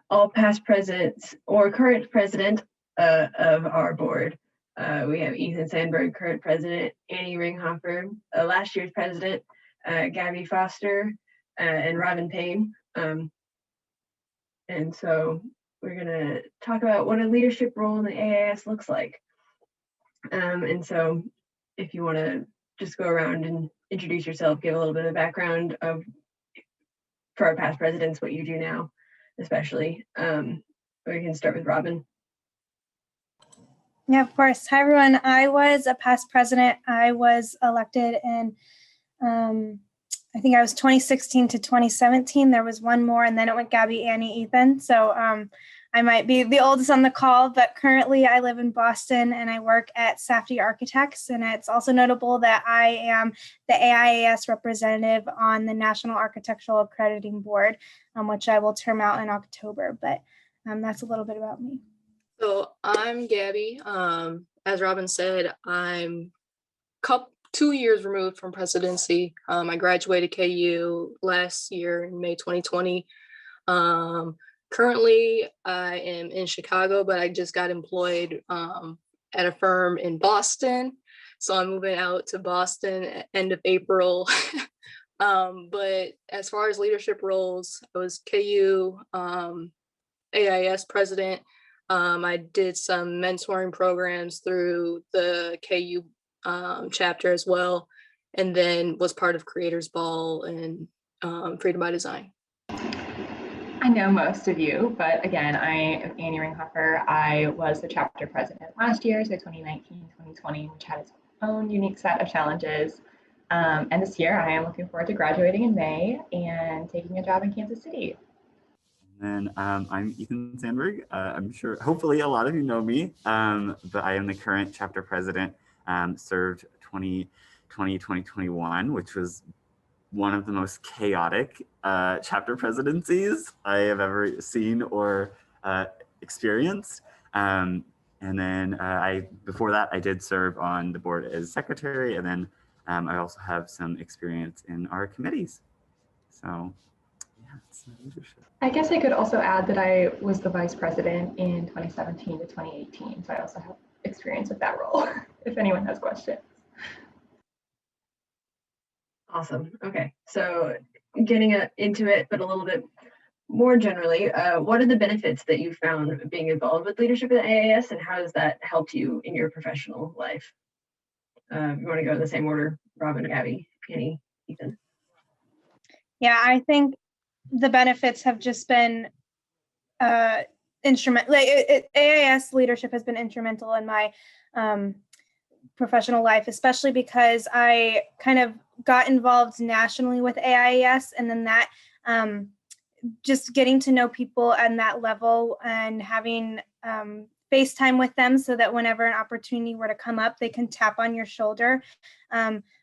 all past presidents or current president of our board. We have Ethan Sandberg, current president, Annie Ringhofer, last year's president, Gabby Foster, and Robin Payne. And so we're going to talk about what a leadership role in the AIAS looks like. And so if you want to just go around and introduce yourself, give a little bit of background of, for our past presidents, what you do now, especially. We can start with Robin. Yeah, of course. Hi, everyone. I was a past president. I was elected in, I think I was 2016 to 2017. There was one more, and then it went Gabby, Annie, Ethan. So I might be the oldest on the call, but currently I live in Boston and I work at Safdie Architects. And it's also notable that I am the AIAS representative on the National Architectural Accrediting Board, which I will term out in October. But that's a little bit about me. So I'm Gabby. As Robin said, I'm 2 years removed from presidency. I graduated KU last year in May 2020. Currently, I am in Chicago, but I just got employed at a firm in Boston. So I'm moving out to Boston at end of April. But as far as leadership roles, I was KU AIAS president. I did some mentoring programs through the KU chapter as well, and then was part of Creators Ball and Freedom by Design. I know most of you, but again, I am Annie Ringhofer. I was the chapter president last year, so 2019-2020, which had its own unique set of challenges. And this year, I am looking forward to graduating in May and taking a job in Kansas City. And I'm Ethan Sandberg. I'm sure, hopefully a lot of you know me, but I am the current chapter president, served 2020-2021, which was one of the most chaotic chapter presidencies I have ever seen or experienced. And then before that, I did serve on the board as secretary, and then I also have some experience in our committees. So yeah, it's leadership. I guess I could also add that I was the vice president in 2017 to 2018, so I also have experience with that role, if anyone has questions. Awesome. Okay, so getting into it, but a little bit more generally, what are the benefits that you found being involved with leadership at AIAS, and how has that helped you in your professional life? You want to go in the same order, Robin, Gabby, Annie, Ethan? Yeah, I think the benefits have just been instrumental. AIAS leadership has been instrumental in my professional life, especially because I kind of got involved nationally with AIAS, and then that just getting to know people at that level and having FaceTime with them so that whenever an opportunity were to come up, they can tap on your shoulder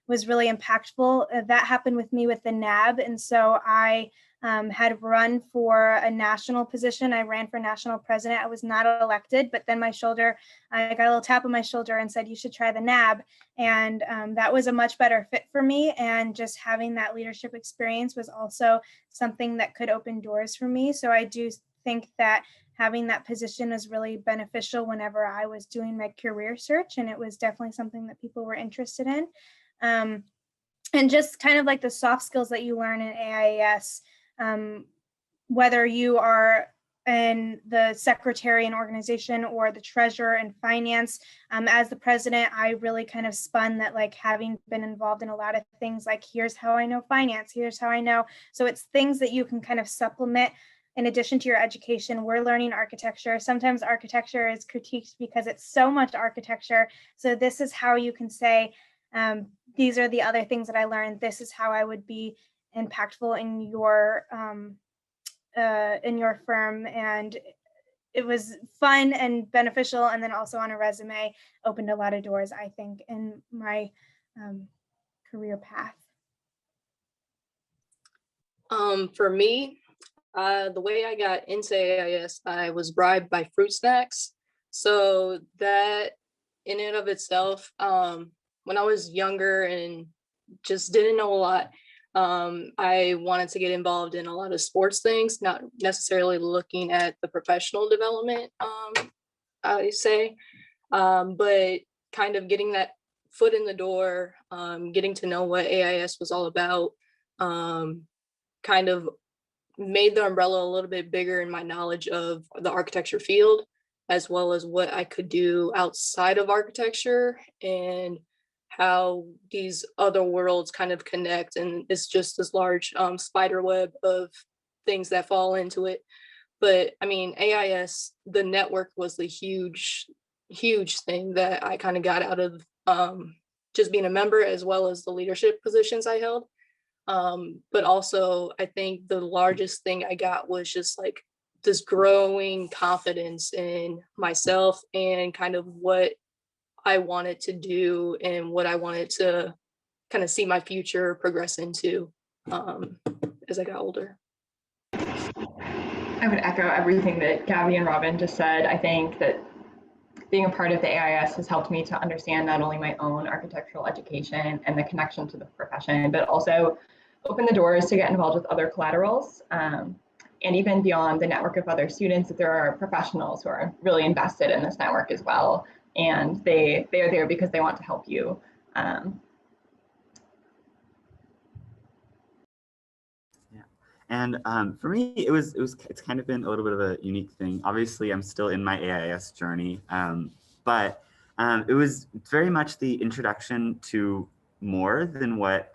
was really impactful. That happened with me with the NAB. And so I had run for a national position. I ran for national president. I was not elected, but then I got a little tap on my shoulder and said, you should try the NAB. And that was a much better fit for me. And just having that leadership experience was also something that could open doors for me. So I do think that having that position is really beneficial whenever I was doing my career search. And it was definitely something that people were interested in. And just kind of like the soft skills that you learn in AIAS, whether you are in the secretary and organization or the treasurer and finance. As the president, I really kind of spun that, like, having been involved in a lot of things, like, here's how I know finance, here's how I know. So it's things that you can kind of supplement in addition to your education. We're learning architecture. Sometimes architecture is critiqued because it's so much architecture. So this is how you can say, these are the other things that I learned. This is how I would be impactful in your firm. And it was fun and beneficial. And then also on a resume, opened a lot of doors, I think, in my career path. For me, the way I got into AIAS, I was bribed by fruit snacks. So that in and of itself, when I was younger and just didn't know a lot, I wanted to get involved in a lot of sports things, not necessarily looking at the professional development, I say, but kind of getting that foot in the door, getting to know what AIS was all about, kind of made the umbrella a little bit bigger in my knowledge of the architecture field, as well as what I could do outside of architecture and how these other worlds kind of connect. And it's just this large spider web of things that fall into it. But I mean, AIS, the network was the huge thing that I kind of got out of just being a member, as well as the leadership positions I held. But also, I think the largest thing I got was just like this growing confidence in myself and kind of what I wanted to do and what I wanted to kind of see my future progress into as I got older. I would echo everything that Gabby and Robin just said. I think that being a part of the AIS has helped me to understand not only my own architectural education and the connection to the profession, but also open the doors to get involved with other collaterals. And even beyond the network of other students, that there are professionals who are really invested in this network as well. And they are there because they want to help you. And for me, it's kind of been a little bit of a unique thing. Obviously, I'm still in my AIS journey, but it was very much the introduction to more than what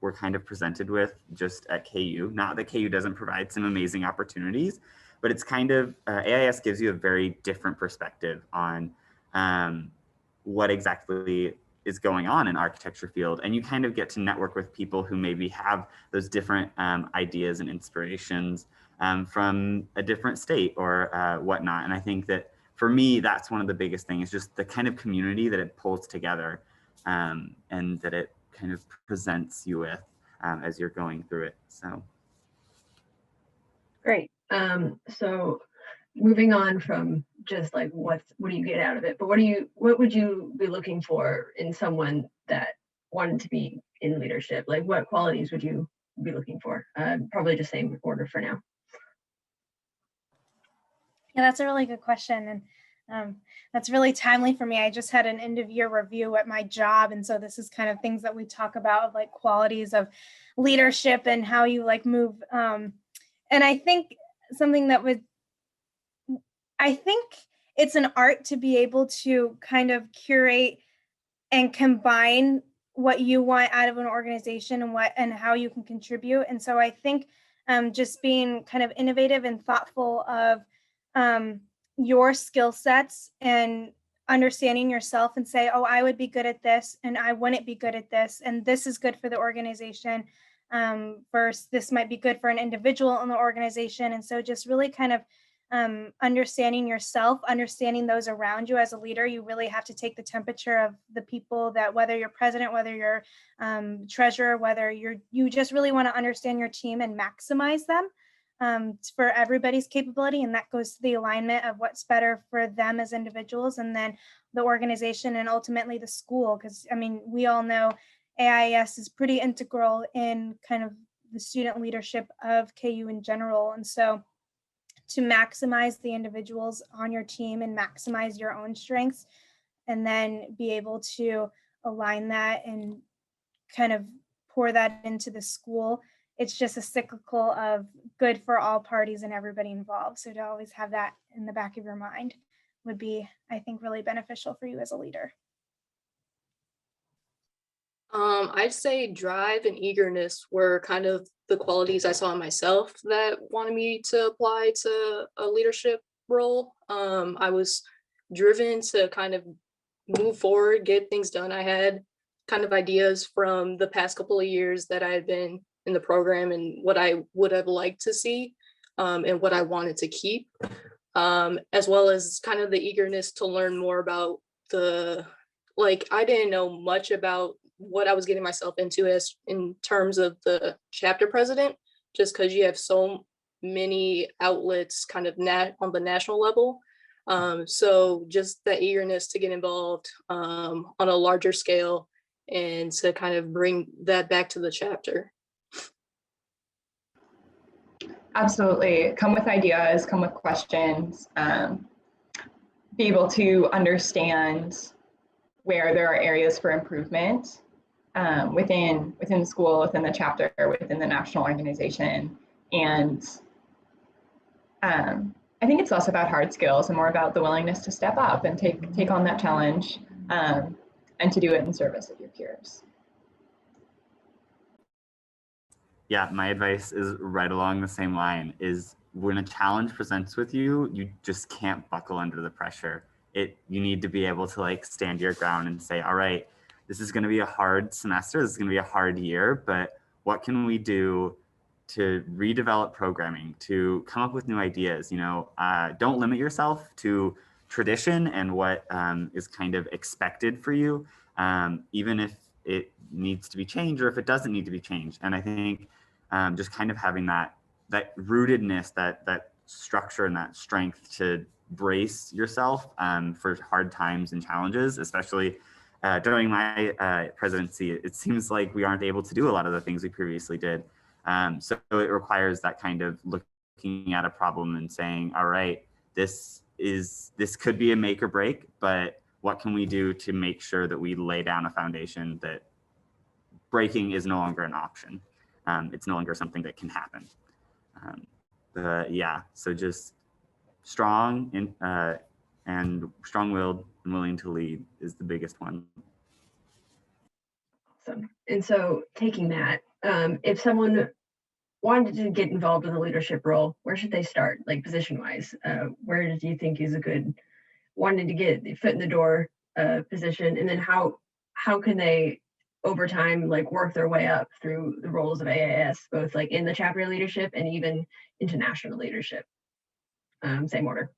we're kind of presented with just at KU. Not that KU doesn't provide some amazing opportunities, but it's kind of, AIS gives you a very different perspective on what exactly is going on in architecture field. And you kind of get to network with people who maybe have those different ideas and inspirations from a different state or whatnot. And I think that for me, that's one of the biggest things, just the kind of community that it pulls together and that it kind of presents you with as you're going through it. So. Great. So moving on from just like what do you get out of it, but what would you be looking for in someone that wanted to be in leadership? Like what qualities would you be looking for? Probably just same order for now. Yeah, that's a really good question. And that's really timely for me. I just had an end of year review at my job. And so this is kind of things that we talk about, like qualities of leadership and how you like move. And I think something that I think it's an art to be able to kind of curate and combine what you want out of an organization and how you can contribute. And so I think just being kind of innovative and thoughtful of your skill sets and understanding yourself and say, oh, I would be good at this and I wouldn't be good at this. And this is good for the organization versus this might be good for an individual in the organization. And so just really kind of understanding yourself, understanding those around you as a leader. You really have to take the temperature of the people that, whether you're president, whether you're treasurer, whether you just really want to understand your team and maximize them for everybody's capability. And that goes to the alignment of what's better for them as individuals and then the organization and ultimately the school. Because I mean, we all know AIAS is pretty integral in kind of the student leadership of KU in general. And so to maximize the individuals on your team and maximize your own strengths, and then be able to align that and kind of pour that into the school. It's just a cyclical of good for all parties and everybody involved. So to always have that in the back of your mind would be, I think, really beneficial for you as a leader. I'd say drive and eagerness were kind of the qualities I saw in myself that wanted me to apply to a leadership role. I was driven to kind of move forward, get things done. I had kind of ideas from the past couple of years that I had been in the program and what I would have liked to see and what I wanted to keep, as well as kind of the eagerness to learn more about I didn't know much about what I was getting myself into as in terms of the chapter president, just because you have so many outlets kind of on the national level. So just that eagerness to get involved on a larger scale and to kind of bring that back to the chapter. Absolutely. Come with ideas, come with questions, be able to understand where there are areas for improvement within the school, within the chapter, within the national organization. And I think it's less about hard skills and more about the willingness to step up and take on that challenge and to do it in service of your peers. Yeah, my advice is right along the same line, is when a challenge presents with you, you just can't buckle under the pressure. You need to be able to like stand your ground and say, all right, this is going to be a hard semester, this is going to be a hard year, but what can we do to redevelop programming, to come up with new ideas? You know, don't limit yourself to tradition and what is kind of expected for you, even if it needs to be changed or if it doesn't need to be changed. And I think just kind of having that rootedness, that structure and that strength to brace yourself for hard times and challenges, especially during my presidency. It seems like we aren't able to do a lot of the things we previously did. So it requires that kind of looking at a problem and saying, all right, this could be a make or break, but what can we do to make sure that we lay down a foundation that breaking is no longer an option? It's no longer something that can happen. Yeah, so just strong and strong-willed and willing to lead is the biggest one. Awesome. And so taking that, if someone wanted to get involved in a leadership role, where should they start, like position-wise? Where do you think is a good, wanting to get the foot in the door position, and then how can they over time like work their way up through the roles of AIAS, both like in the chapter leadership and even international leadership? Same order.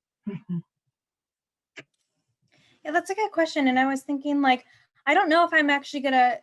Yeah, that's a good question. And I was thinking, like, I don't know if I'm actually gonna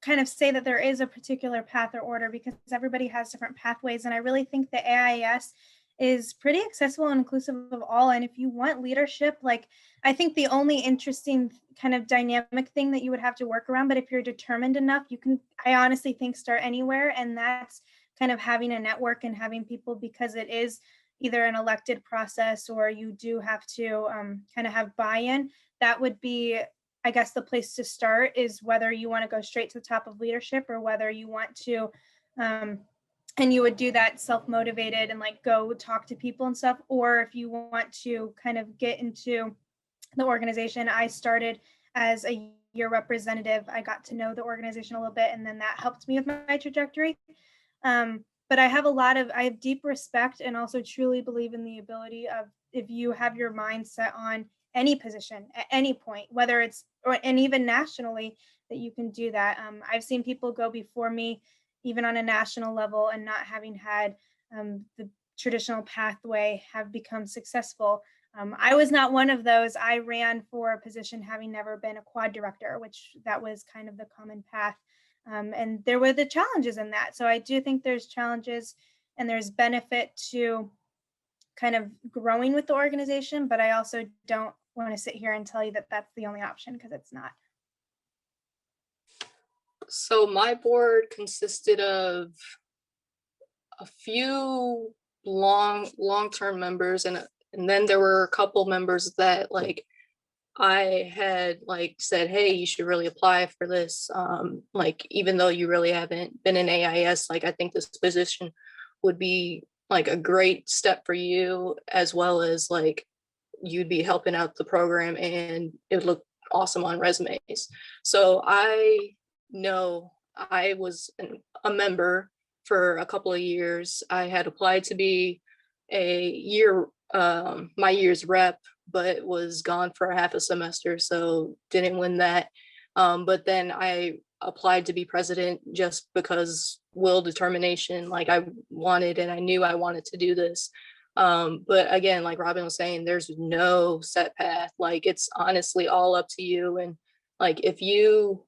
kind of say that there is a particular path or order, because everybody has different pathways. And I really think the AIAS is pretty accessible and inclusive of all. And if you want leadership, like, I think the only interesting kind of dynamic thing that you would have to work around, but if you're determined enough, you can, I honestly think, start anywhere. And that's kind of having a network and having people, because it is either an elected process or you do have to kind of have buy-in. That would be, I guess, the place to start, is whether you want to go straight to the top of leadership or whether you want to, and you would do that self-motivated and like go talk to people and stuff. Or if you want to kind of get into the organization, I started as a year representative. I got to know the organization a little bit, and then that helped me with my trajectory. But I have deep respect and also truly believe in the ability of, if you have your mindset on any position at any point, whether it's, and even nationally, that you can do that. I've seen people go before me, even on a national level, and not having had the traditional pathway, have become successful. I was not one of those. I ran for a position having never been a quad director, which that was kind of the common path. And there were the challenges in that. So I do think there's challenges and there's benefit to kind of growing with the organization, but I also don't want to sit here and tell you that that's the only option, because it's not. So my board consisted of a few long-term members, and then there were a couple members that like I had like said, hey, you should really apply for this. Like, even though you really haven't been in AIAS, like I think this position would be like a great step for you, as well as like you'd be helping out the program and it would look awesome on resumes. So I know I was a member for a couple of years. I had applied to be my year's rep, but was gone for a half a semester, so didn't win that. But then I applied to be president just because will determination, like I wanted and I knew I wanted to do this. But again, like Robin was saying, there's no set path. Like, it's honestly all up to you. And like, if you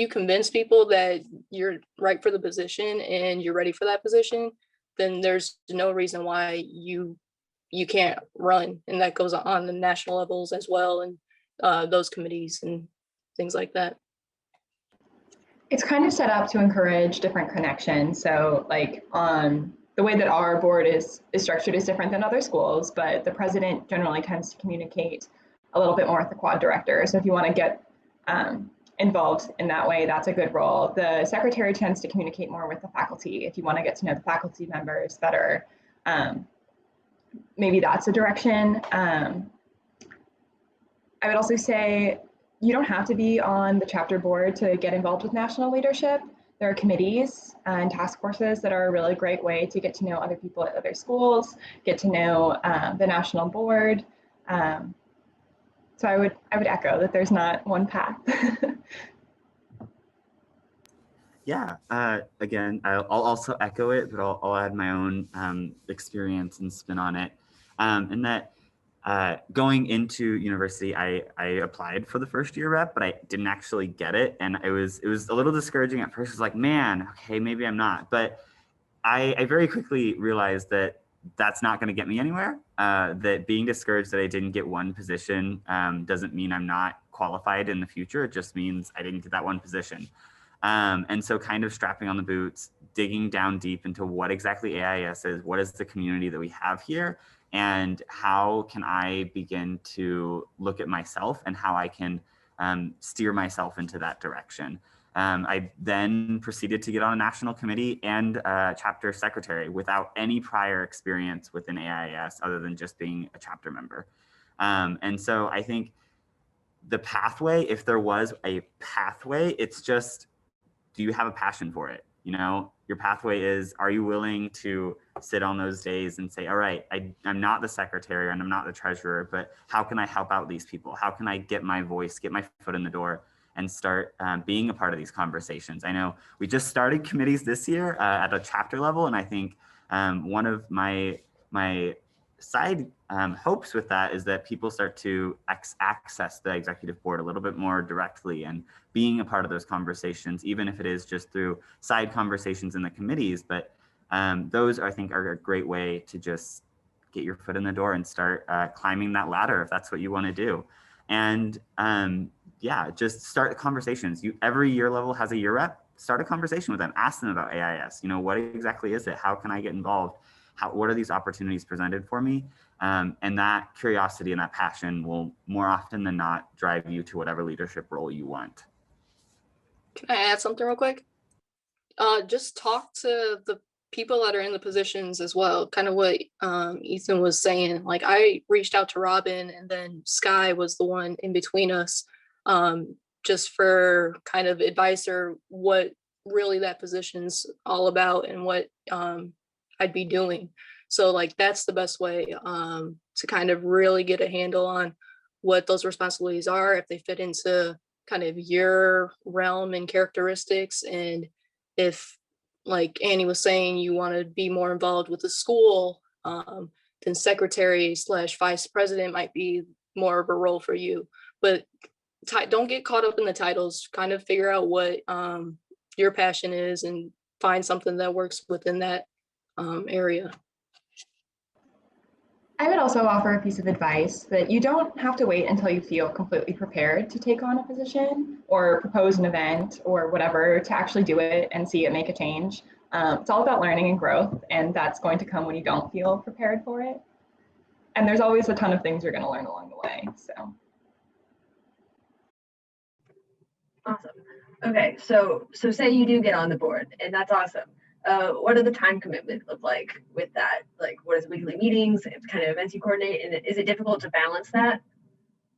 convince people that you're right for the position and you're ready for that position, then there's no reason why you can't run. And that goes on the national levels as well, and those committees and things like that. It's kind of set up to encourage different connections. So like the way that our board is structured is different than other schools, but the president generally tends to communicate a little bit more with the quad director. So if you want to get involved in that way, that's a good role. The secretary tends to communicate more with the faculty. If you want to get to know the faculty members better, maybe that's a direction. I would also say you don't have to be on the chapter board to get involved with national leadership. There are committees and task forces that are a really great way to get to know other people at other schools, get to know the national board. So I would echo that there's not one path. Yeah, again, I'll also echo it, but I'll add my own experience and spin on it. And that going into university, I applied for the first year rep, but I didn't actually get it. And it was a little discouraging at first. It was like, man, okay, maybe I'm not. But I very quickly realized that that's not going to get me anywhere. That being discouraged that I didn't get one position doesn't mean I'm not qualified in the future. It just means I didn't get that one position. And so kind of strapping on the boots, digging down deep into what exactly AIAS is, what is the community that we have here, and how can I begin to look at myself and how I can steer myself into that direction. I then proceeded to get on a national committee and chapter secretary without any prior experience within AIAS other than just being a chapter member. And so I think the pathway, if there was a pathway, it's just, do you have a passion for it? You know, your pathway is, are you willing to sit on those days and say, all right, I'm not the secretary and I'm not the treasurer, but how can I help out these people? How can I get my voice, get my foot in the door and start being a part of these conversations? I know we just started committees this year at a chapter level. And I think one of my side hopes with that is that people start to access the executive board a little bit more directly and being a part of those conversations, even if it is just through side conversations in the committees. But those, I think, are a great way to just get your foot in the door and start climbing that ladder if that's what you want to do. And yeah, just start conversations. Every year level has a year rep. Start a conversation with them. Ask them about AIAS. You know, what exactly is it? How can I get involved? What are these opportunities presented for me? And that curiosity and that passion will more often than not drive you to whatever leadership role you want. Can I add something real quick? Just talk to the people that are in the positions as well. Kind of what Ethan was saying. Like, I reached out to Robin, and then Sky was the one in between us, just for kind of advice or what really that position's all about and what I'd be doing. So like, that's the best way to kind of really get a handle on what those responsibilities are, if they fit into kind of your realm and characteristics. And if, like Annie was saying, you want to be more involved with the school, then secretary / vice president might be more of a role for you. But don't get caught up in the titles. Kind of figure out what your passion is and find something that works within that area. I would also offer a piece of advice that you don't have to wait until you feel completely prepared to take on a position or propose an event or whatever to actually do it and see it make a change. It's all about learning and growth, and that's going to come when you don't feel prepared for it. And there's always a ton of things you're going to learn along the way. So. Awesome. Okay, so say you do get on the board, and that's awesome. What do the time commitments look like with that? Like, what is weekly meetings, kind of events you coordinate, and is it difficult to balance that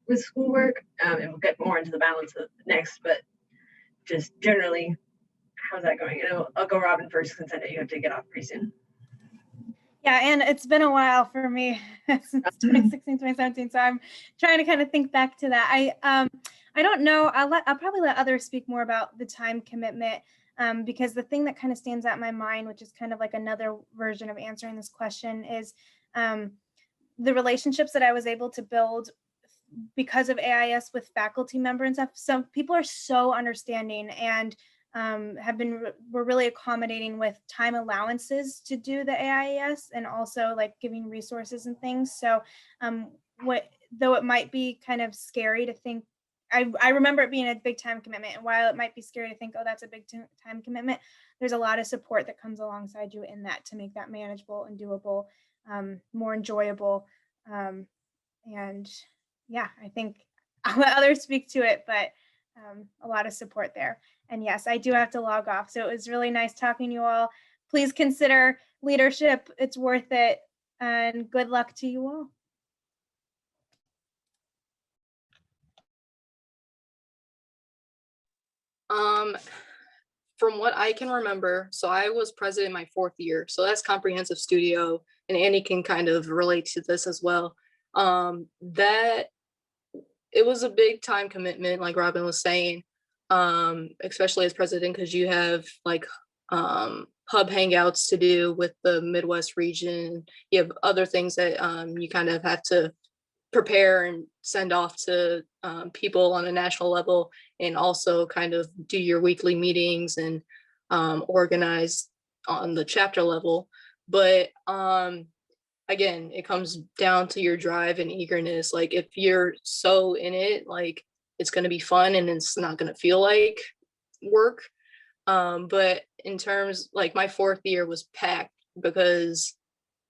with schoolwork? And we'll get more into the balance next, but just generally, how's that going? And I'll go Robin first, since I know you have to get off pretty soon. Yeah, and it's been a while for me since 2016, 2017. So I'm trying to kind of think back to that. I don't know. I'll probably let others speak more about the time commitment. Because the thing that kind of stands out in my mind, which is kind of like another version of answering this question, is the relationships that I was able to build because of AIAS with faculty members and stuff. Some people are so understanding and were really accommodating with time allowances to do the AIAS, and also like giving resources and things. So though it might be kind of scary to think I remember it being a big time commitment. And while it might be scary to think, oh, that's a big time commitment, there's a lot of support that comes alongside you in that to make that manageable and doable, more enjoyable. And yeah, I think I'll let others speak to it, but a lot of support there. And yes, I do have to log off. So it was really nice talking to you all. Please consider leadership. It's worth it. And good luck to you all. From what I can remember, so I was president my 4th year, so that's comprehensive studio, and Annie can kind of relate to this as well. That it was a big time commitment, like Robin was saying, especially as president, because you have like hub hangouts to do with the Midwest region. You have other things that you kind of have to prepare and send off to people on a national level, and also kind of do your weekly meetings and organize on the chapter level. But again, it comes down to your drive and eagerness. Like if you're so in it, like it's going to be fun and it's not going to feel like work. But in terms, like my 4th year was packed because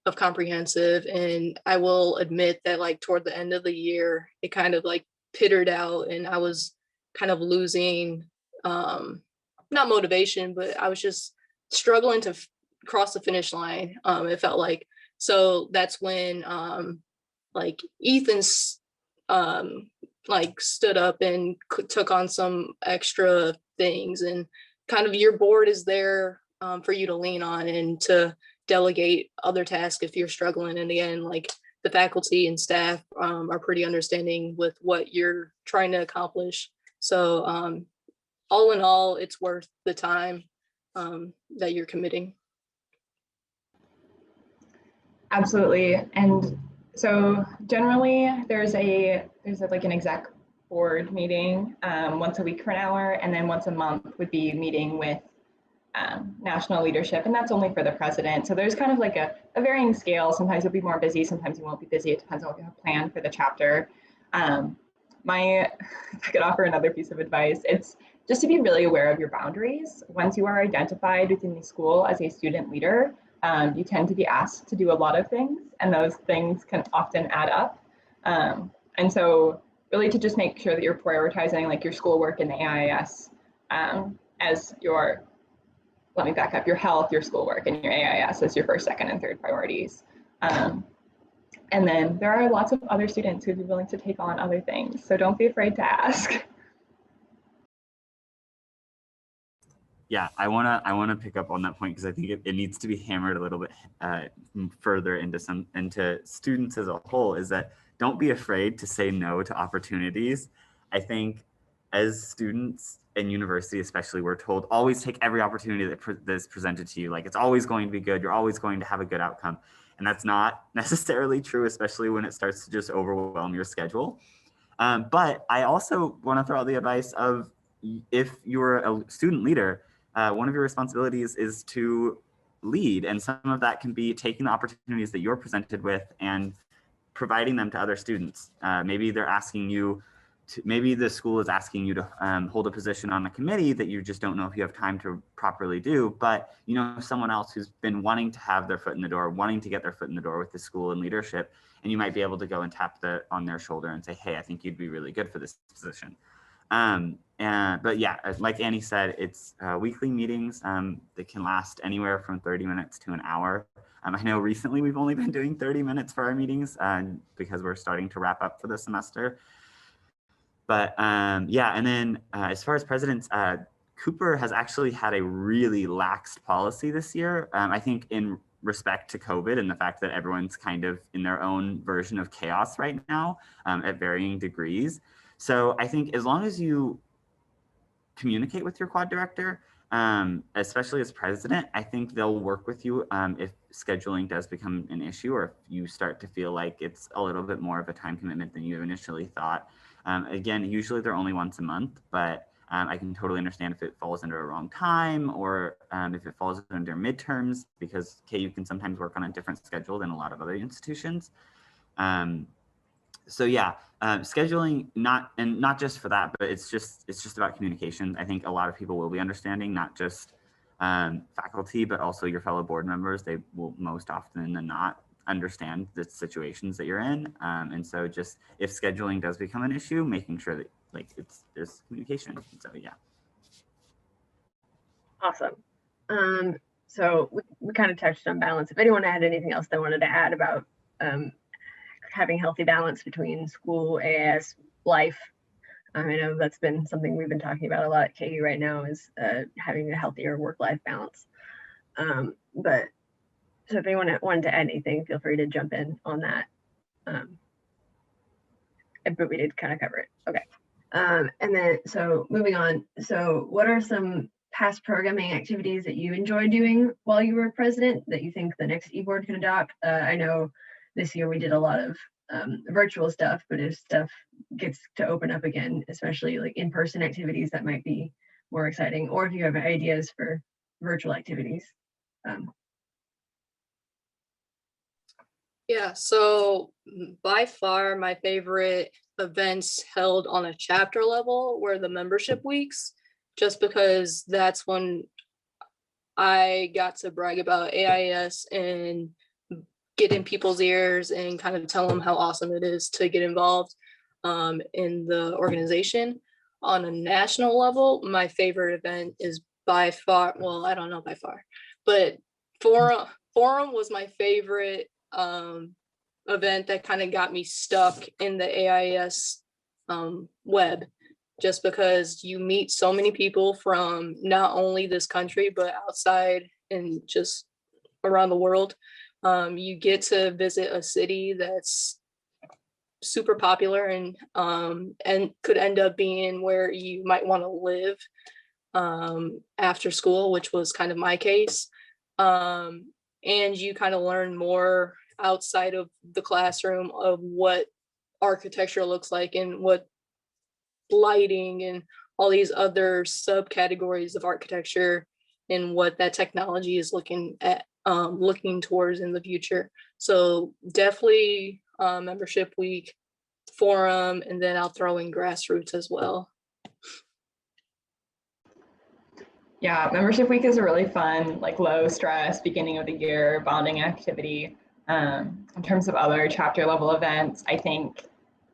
of comprehensive, and I will admit that like toward the end of the year it kind of like pittered out, and I was kind of losing not motivation, but I was just struggling to cross the finish line. It felt like. So that's when like Ethan's like stood up and took on some extra things, and kind of your board is there for you to lean on and to delegate other tasks if you're struggling. And again, like the faculty and staff are pretty understanding with what you're trying to accomplish. So all in all, it's worth the time that you're committing. Absolutely. And so generally there's like an exec board meeting once a week for an hour, and then once a month would be meeting with national leadership, and that's only for the president. So there's kind of like a varying scale. Sometimes you'll be more busy, sometimes you won't be busy. It depends on what you have planned for the chapter. If I could offer another piece of advice, it's just to be really aware of your boundaries. Once you are identified within the school as a student leader, you tend to be asked to do a lot of things, and those things can often add up. And so really to just make sure that you're prioritizing like your schoolwork in the AIAS as your, let me back up, your health, your schoolwork, and your AIAS as your first, second, and third priorities. And then there are lots of other students who'd be willing to take on other things. So don't be afraid to ask. Yeah, I wanna pick up on that point because I think it needs to be hammered a little bit further into students as a whole, is that don't be afraid to say no to opportunities. I think as students in university especially, we're told always take every opportunity that is presented to you. Like it's always going to be good, you're always going to have a good outcome. And that's not necessarily true, especially when it starts to just overwhelm your schedule. But I also want to throw out the advice of, if you're a student leader, one of your responsibilities is to lead. And some of that can be taking the opportunities that you're presented with and providing them to other students. Maybe they're asking you to, maybe the school is asking you to hold a position on a committee that you just don't know if you have time to properly do, but you know someone else who's been wanting to have their foot in the door, wanting to get their foot in the door with the school and leadership, and you might be able to go and tap on their shoulder and say, hey, I think you'd be really good for this position. But yeah, like Annie said, it's weekly meetings that can last anywhere from 30 minutes to an hour. I know recently we've only been doing 30 minutes for our meetings because we're starting to wrap up for the semester. But yeah, and then as far as presidents, Cooper has actually had a really lax policy this year. I think in respect to COVID and the fact that everyone's kind of in their own version of chaos right now at varying degrees. So I think as long as you communicate with your quad director, especially as president, I think they'll work with you if scheduling does become an issue, or if you start to feel like it's a little bit more of a time commitment than you initially thought. Again, usually they're only once a month, but I can totally understand if it falls under a wrong time, or if it falls under midterms, because KU can sometimes work on a different schedule than a lot of other institutions. So yeah, scheduling not just for that, but it's just about communication. I think a lot of people will be understanding, not just faculty, but also your fellow board members. They will most often than not understand the situations that you're in, and so just if scheduling does become an issue, making sure that like there's communication. So yeah. Awesome. So we kind of touched on balance. If anyone had anything else they wanted to add about having healthy balance between school, AIAS, life. I know that's been something we've been talking about a lot at KU right now, is having a healthier work-life balance. But so if anyone wanted to add anything, feel free to jump in on that. But we did kind of cover it. Okay. And then, so moving on. So what are some past programming activities that you enjoyed doing while you were president that you think the next e-board can adopt? I know this year we did a lot of virtual stuff, but if stuff gets to open up again, especially like in-person activities, that might be more exciting. Or if you have ideas for virtual activities. Yeah, so by far my favorite events held on a chapter level were the membership weeks, just because that's when I got to brag about AIAS and get in people's ears and kind of tell them how awesome it is to get involved in the organization. On a national level, my favorite event is by far, well, I don't know by far, but Forum was my favorite event that kind of got me stuck in the AIAS web, just because you meet so many people from not only this country, but outside and just around the world. You get to visit a city that's super popular and could end up being where you might want to live after school, which was kind of my case. And you kind of learn more outside of the classroom of what architecture looks like and what lighting and all these other subcategories of architecture and what that technology is looking towards in the future. So definitely membership week, forum, and then I'll throw in grassroots as well. Yeah, membership week is a really fun, like low stress beginning of the year bonding activity. In terms of other chapter level events, I think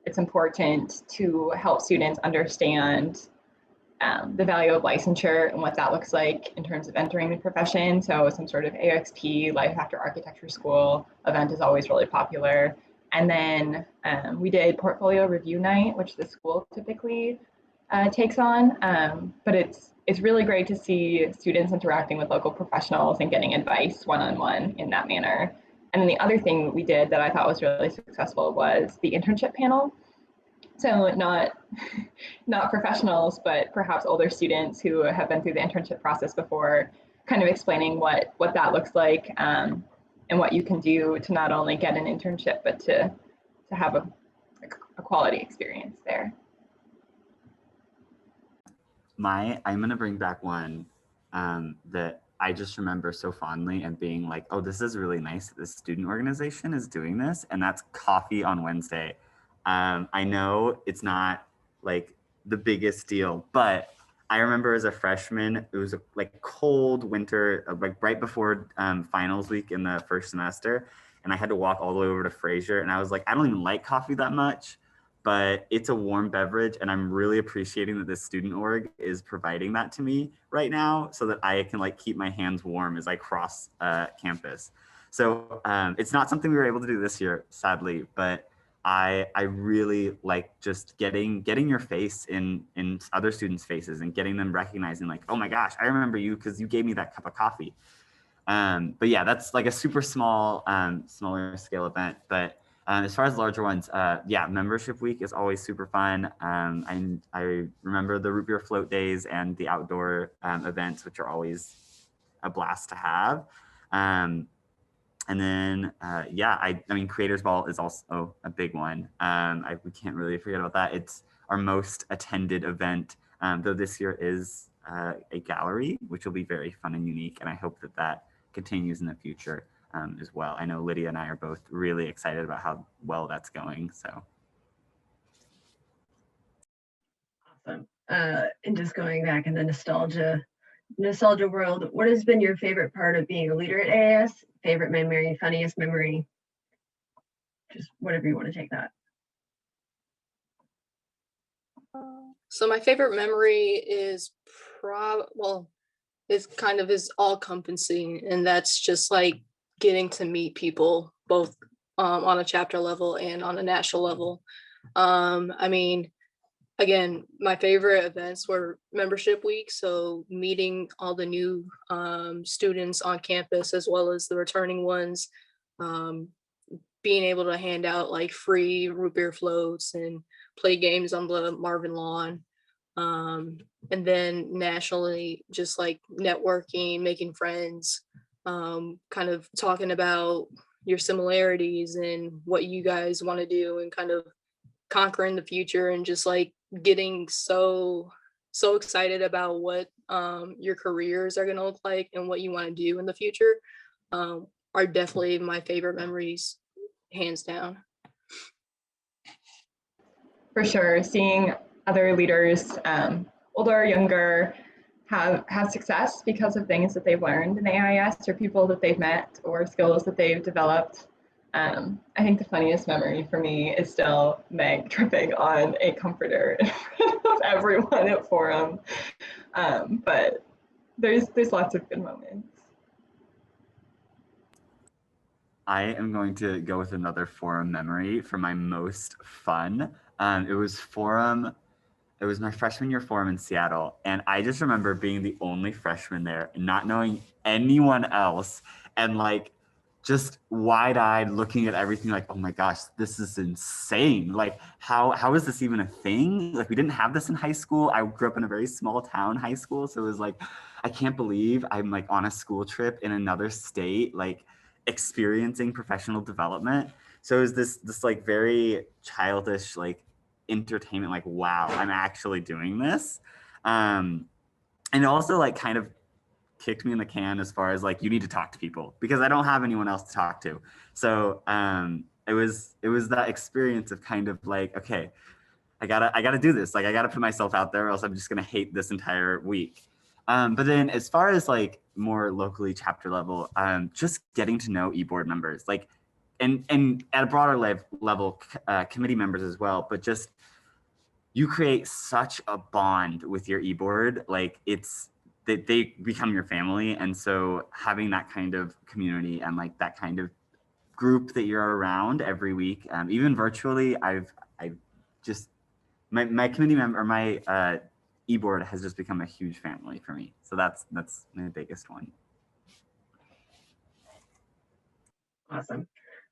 it's important to help students understand the value of licensure and what that looks like in terms of entering the profession. So some sort of AXP, Life After Architecture School event is always really popular. And then we did portfolio review night, which the school typically takes on. But it's really great to see students interacting with local professionals and getting advice one-on-one in that manner. And then the other thing we did that I thought was really successful was the internship panel. So not professionals, but perhaps older students who have been through the internship process before, kind of explaining what that looks like and what you can do to not only get an internship, but to have a quality experience there. I'm gonna bring back one that I just remember so fondly and being like, oh, this is really nice that this student organization is doing this, and that's Coffee on Wednesday. I know it's not like the biggest deal, but I remember as a freshman, it was like cold winter, like right before finals week in the first semester, and I had to walk all the way over to Fraser, and I was like, I don't even like coffee that much, but it's a warm beverage, and I'm really appreciating that this student org is providing that to me right now so that I can like keep my hands warm as I cross campus. So it's not something we were able to do this year, sadly, but I really like just getting your face in other students' faces and getting them recognizing like, oh my gosh, I remember you because you gave me that cup of coffee. But yeah, that's like a super small, smaller scale event. But as far as larger ones, yeah, membership week is always super fun. I remember the root beer float days and the outdoor events, which are always a blast to have. And then, yeah, I mean, Creators Ball is also a big one. We can't really forget about that. It's our most attended event, though this year is a gallery, which will be very fun and unique. And I hope that that continues in the future as well. I know Lydia and I are both really excited about how well that's going. So Awesome. And just going back in the nostalgia world, what has been your favorite part of being a leader at AIAS? Favorite memory, funniest memory, just whatever you want to take that. So my favorite memory is it's kind of is all encompassing, and that's just like getting to meet people both on a chapter level and on a national level. I mean, again, my favorite events were membership week, so meeting all the new students on campus as well as the returning ones, being able to hand out like free root beer floats and play games on the Marvin lawn. And then nationally, just like networking, making friends, kind of talking about your similarities and what you guys want to do, and kind of conquering the future, and just like getting so excited about what your careers are going to look like and what you want to do in the future, are definitely my favorite memories, hands down. For sure, seeing other leaders, older or younger, have success because of things that they've learned in the AIAS, or people that they've met, or skills that they've developed. I think the funniest memory for me is still Meg tripping on a comforter in front of everyone at Forum. But there's lots of good moments. I am going to go with another Forum memory for my most fun. It was my freshman year Forum in Seattle, and I just remember being the only freshman there and not knowing anyone else, and like just wide-eyed looking at everything like, oh my gosh, this is insane. Like how is this even a thing? Like we didn't have this in high school. I grew up in a very small town high school, so it was like, I can't believe I'm like on a school trip in another state, like experiencing professional development. So it was this like very childish like entertainment, like wow, I'm actually doing this. And also like kind of kicked me in the can as far as like, you need to talk to people because I don't have anyone else to talk to. So it was that experience of kind of like, okay, I gotta do this. Like I gotta put myself out there or else I'm just gonna hate this entire week. But then as far as like more locally chapter level, just getting to know e-board members, like, and at a broader level, committee members as well, but just, you create such a bond with your e-board, like it's, they become your family. And so having that kind of community and like that kind of group that you're around every week, even virtually, I've just, my committee member, or my e-board has just become a huge family for me. So that's my biggest one. Awesome.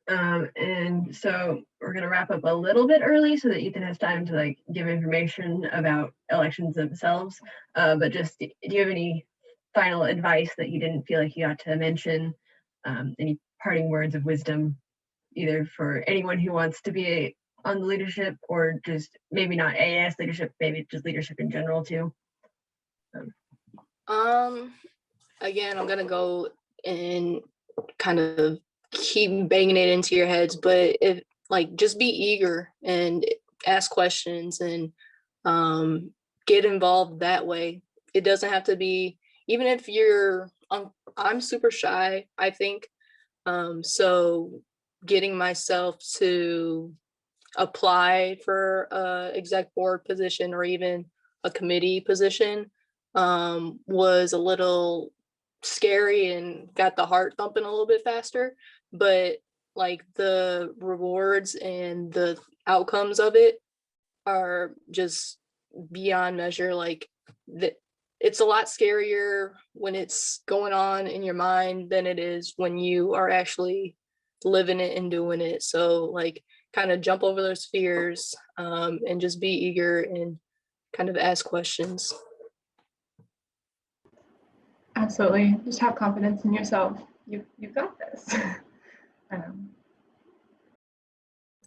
And so we're going to wrap up a little bit early so that Ethan has time to like give information about elections themselves. But just, do you have any final advice that you didn't feel like you got to mention? Any parting words of wisdom, either for anyone who wants to be on the leadership, or just maybe not AIAS leadership, maybe just leadership in general too? Again, I'm gonna go and kind of keep banging it into your heads, but if like, just be eager and ask questions and get involved that way. It doesn't have to be, even if you're I'm super shy, I think, so getting myself to apply for a exec board position or even a committee position was a little scary and got the heart thumping a little bit faster, but like the rewards and the outcomes of it are just beyond measure. Like it's a lot scarier when it's going on in your mind than it is when you are actually living it and doing it. So like, kind of jump over those fears, and just be eager and kind of ask questions. Absolutely. Just have confidence in yourself. You've got this.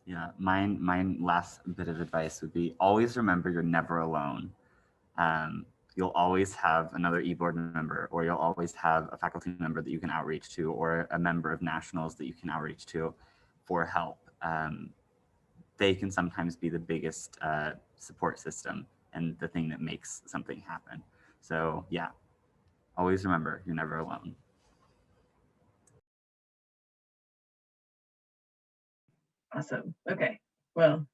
Yeah, my last bit of advice would be, always remember you're never alone. You'll always have another e-board member, or you'll always have a faculty member that you can outreach to, or a member of nationals that you can outreach to for help. They can sometimes be the biggest support system and the thing that makes something happen. So yeah, always remember, you're never alone. Awesome. Okay. Well,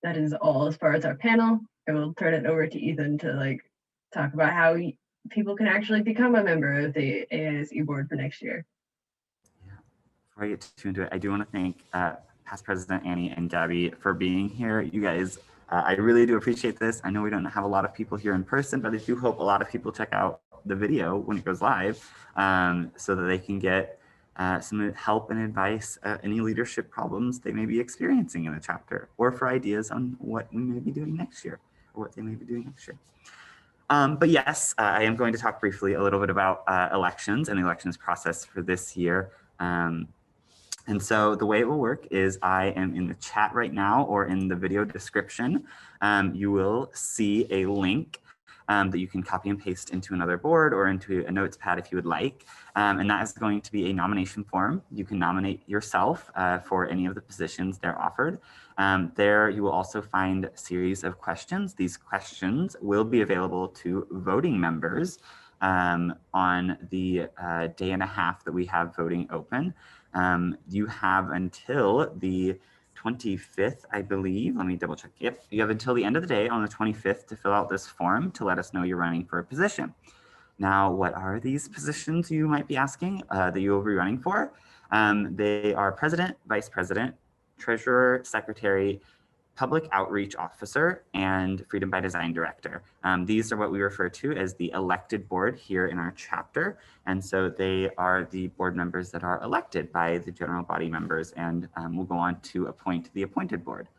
that is all as far as our panel. I will turn it over to Ethan to talk about how people can actually become a member of the AIAS board for next year. Yeah. Before I get too into it, I do want to thank past President Annie and Gabby for being here. You guys, I really do appreciate this. I know we don't have a lot of people here in person, but I do hope a lot of people check out the video when it goes live so that they can get some help and advice, any leadership problems they may be experiencing in the chapter, or for ideas on what we may be doing next year, or what they may be doing next year. But yes, I am going to talk briefly a little bit about elections and the elections process for this year. And so the way it will work is I am in the chat right now, or in the video description. You will see a link that you can copy and paste into another board or into a notes pad if you would like. And that is going to be a nomination form. You can nominate yourself for any of the positions they're offered. There you will also find a series of questions. These questions will be available to voting members on the day and a half that we have voting open. You have until the 25th, I believe. Let me double check. Yep, you have until the end of the day on the 25th to fill out this form to let us know you're running for a position. Now, what are these positions, you might be asking, that you will be running for? They are president, vice president, treasurer, secretary, public outreach officer, and freedom by design director. These are what we refer to as the elected board here in our chapter. And so they are the board members that are elected by the general body members, and we'll go on to appoint the appointed board.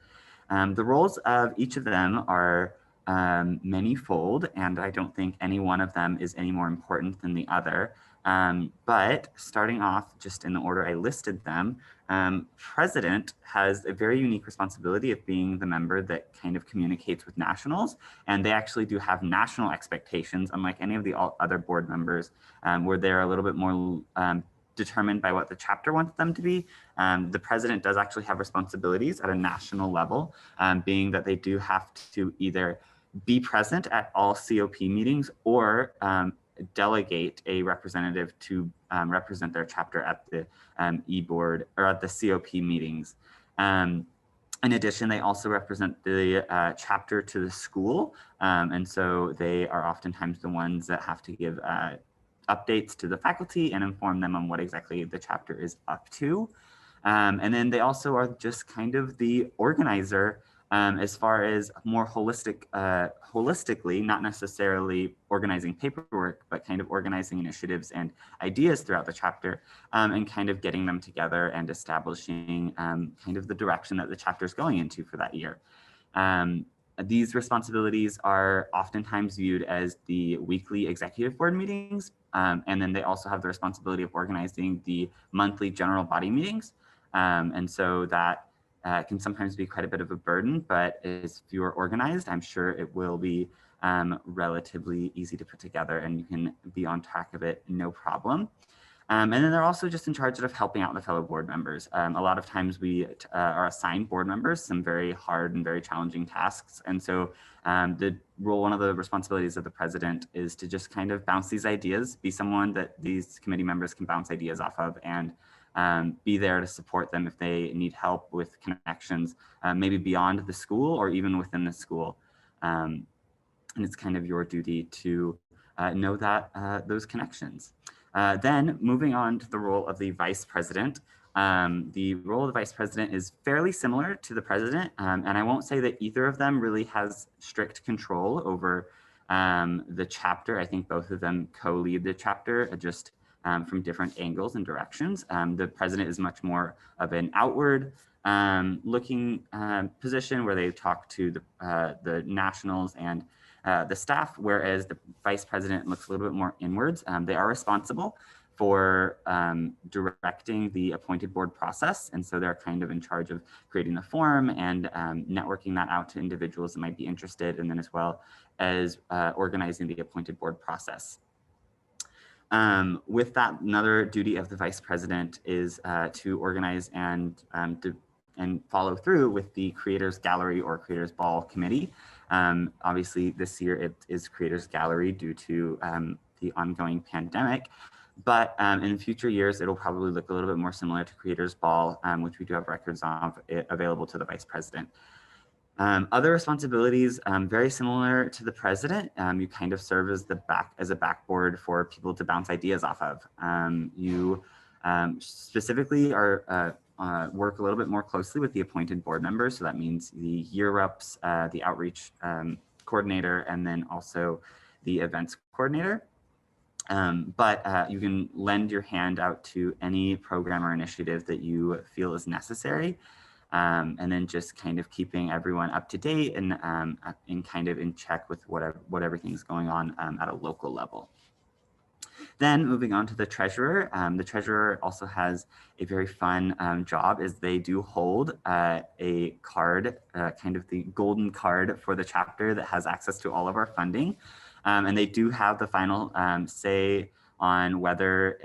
The roles of each of them are many-fold, and I don't think any one of them is any more important than the other. But starting off just in the order I listed them, president has a very unique responsibility of being the member that kind of communicates with nationals, and they actually do have national expectations, unlike any of the other board members, where they're a little bit more determined by what the chapter wants them to be. The president does actually have responsibilities at a national level, being that they do have to either be present at all COP meetings or delegate a representative to represent their chapter at the e-board or at the COP meetings. In addition, they also represent the chapter to the school. And so they are oftentimes the ones that have to give updates to the faculty and inform them on what exactly the chapter is up to. And then they also are just kind of the organizer as far as more holistically, not necessarily organizing paperwork, but kind of organizing initiatives and ideas throughout the chapter and kind of getting them together and establishing kind of the direction that the chapter is going into for that year. These responsibilities are oftentimes viewed as the weekly executive board meetings. And then they also have the responsibility of organizing the monthly general body meetings. And so that can sometimes be quite a bit of a burden, but if you are organized, I'm sure it will be relatively easy to put together and you can be on track of it, no problem. And then they're also just in charge of helping out the fellow board members. A lot of times we are assigned board members some very hard and very challenging tasks. And so one of the responsibilities of the president is to just kind of bounce these ideas, be someone that these committee members can bounce ideas off of, and be there to support them if they need help with connections, maybe beyond the school or even within the school. And it's kind of your duty to know that those connections. Then moving on to the role of the vice president. The role of the vice president is fairly similar to the president, and I won't say that either of them really has strict control over the chapter. I think both of them co-lead the chapter, just from different angles and directions. The president is much more of an outward looking position where they talk to the nationals and the staff, whereas the vice president looks a little bit more inwards. They are responsible for directing the appointed board process. And so they're kind of in charge of creating the form and networking that out to individuals that might be interested, and then as well as organizing the appointed board process. With that, another duty of the vice president is to organize and and follow through with the Creators Gallery or Creators Ball Committee. Obviously, this year it is Creators Gallery due to the ongoing pandemic. But in future years, it'll probably look a little bit more similar to Creators Ball, which we do have records of it available to the Vice President. Other responsibilities, very similar to the president. You kind of serve as a backboard for people to bounce ideas off of. You specifically are work a little bit more closely with the appointed board members. So that means the year reps, the outreach coordinator, and then also the events coordinator. But you can lend your hand out to any program or initiative that you feel is necessary. And then just kind of keeping everyone up to date and kind of in check with what everything's going on at a local level. Then moving on to the treasurer. The treasurer also has a very fun job, is they do hold a card, kind of the golden card for the chapter that has access to all of our funding. And they do have the final say on whether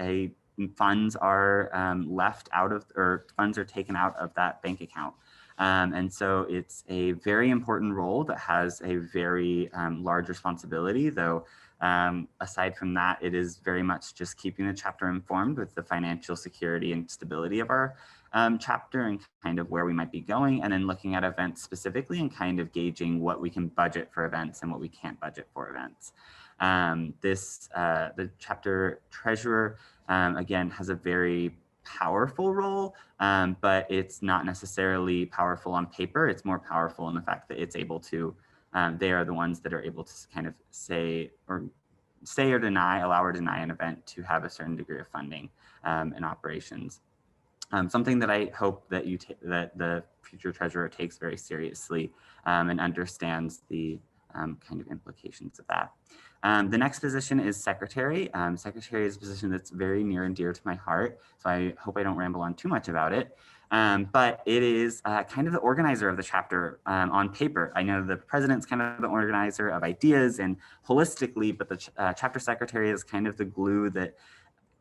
funds are left out of, or funds are taken out of that bank account. And so it's a very important role that has a very large responsibility, though aside from that, it is very much just keeping the chapter informed with the financial security and stability of our chapter and kind of where we might be going, and then looking at events specifically and kind of gauging what we can budget for events and what we can't budget for events. The chapter treasurer, again, has a very powerful role, but it's not necessarily powerful on paper. It's more powerful in the fact that it's able to, they are the ones that are able to kind of say or deny, allow or deny an event to have a certain degree of funding and operations. Something that I hope that that the future treasurer takes very seriously and understands the kind of implications of that. The next position is secretary. Secretary is a position that's very near and dear to my heart, so I hope I don't ramble on too much about it. But it is kind of the organizer of the chapter on paper. I know the president's kind of the organizer of ideas and holistically, but the chapter secretary is kind of the glue that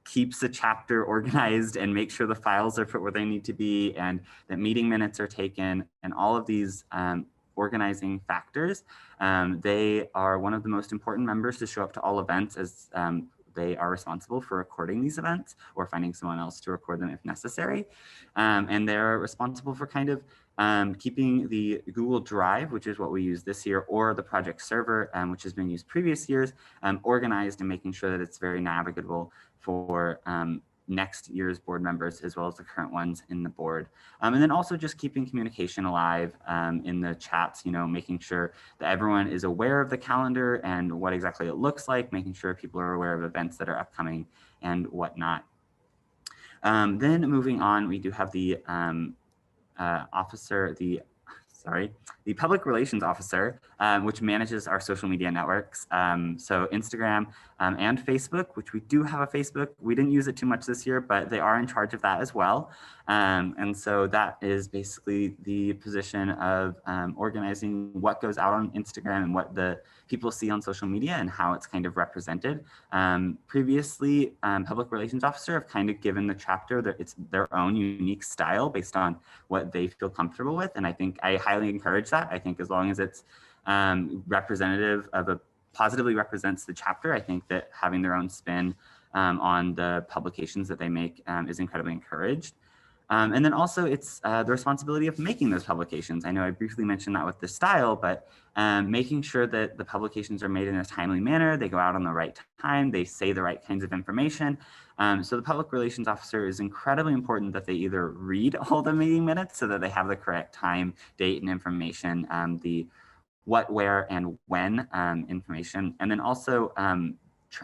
keeps the chapter organized and makes sure the files are put where they need to be and that meeting minutes are taken and all of these organizing factors. They are one of the most important members to show up to all events, as they are responsible for recording these events or finding someone else to record them if necessary. And they're responsible for kind of keeping the Google Drive, which is what we use this year, or the project server, which has been used previous years, organized and making sure that it's very navigable for next year's board members as well as the current ones in the board. And then also just keeping communication alive in the chats, making sure that everyone is aware of the calendar and what exactly it looks like, making sure people are aware of events that are upcoming and whatnot. Then moving on, we do have the the public relations officer, which manages our social media networks. So Instagram and Facebook, which we do have a Facebook. We didn't use it too much this year, but they are in charge of that as well. And so that is basically the position of organizing what goes out on Instagram and what the people see on social media and how it's kind of represented. Previously, public relations officer have kind of given the chapter it's their own unique style based on what they feel comfortable with. And I think I highly encourage that. I think as long as it's representative of positively represents the chapter, I think that having their own spin on the publications that they make is incredibly encouraged. And then also it's the responsibility of making those publications. I know I briefly mentioned that with the style, but making sure that the publications are made in a timely manner, they go out on the right time, they say the right kinds of information. So the public relations officer is incredibly important that they either read all the meeting minutes so that they have the correct time, date, and information, the what, where, and when information, and then also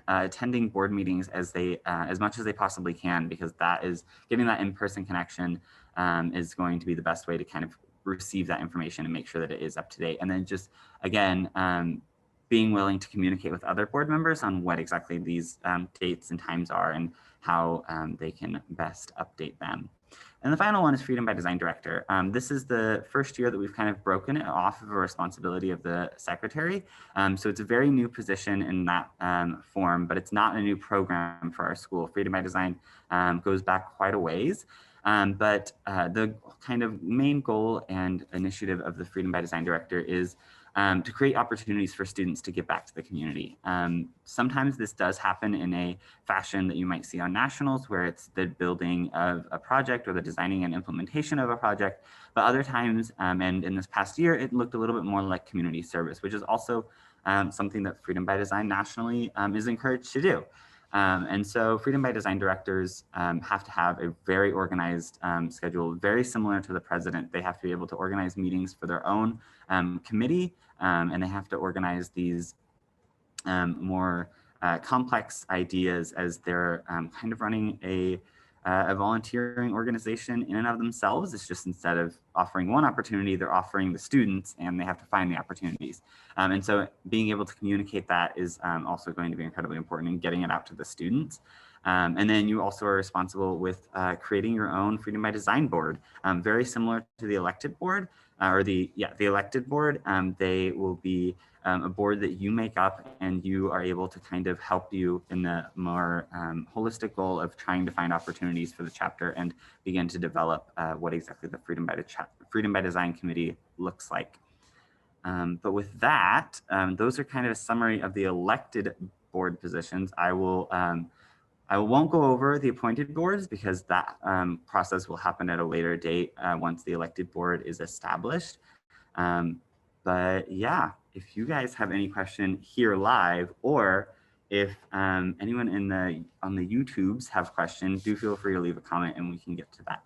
attending board meetings as much as they possibly can, because that is getting that in-person connection is going to be the best way to kind of receive that information and make sure that it is up to date. And then just again, being willing to communicate with other board members on what exactly these dates and times are and how they can best update them. And the final one is Freedom by Design Director. This is the first year that we've kind of broken it off of a responsibility of the secretary. So it's a very new position in that form, but it's not a new program for our school. Freedom by Design goes back quite a ways. But the kind of main goal and initiative of the Freedom by Design Director is to create opportunities for students to give back to the community. Sometimes this does happen in a fashion that you might see on nationals, where it's the building of a project or the designing and implementation of a project. But other times, and in this past year, it looked a little bit more like community service, which is also something that Freedom by Design nationally is encouraged to do. And so Freedom by Design directors have to have a very organized schedule, very similar to the president. They have to be able to organize meetings for their own committee, and they have to organize these more complex ideas as they're kind of running a volunteering organization in and of themselves. It's just, instead of offering one opportunity, they're offering the students, and they have to find the opportunities. And so being able to communicate that is also going to be incredibly important in getting it out to the students. And then you also are responsible with creating your own Freedom by Design board, very similar to the elected board, or the elected board. They will be a board that you make up, and you are able to kind of help you in the more holistic goal of trying to find opportunities for the chapter and begin to develop what exactly the Freedom by Design Committee looks like. But with that, those are kind of a summary of the elected board positions. I won't go over the appointed boards, because that process will happen at a later date once the elected board is established. But yeah, if you guys have any question here live, or if anyone on the YouTubes have questions, do feel free to leave a comment and we can get to that.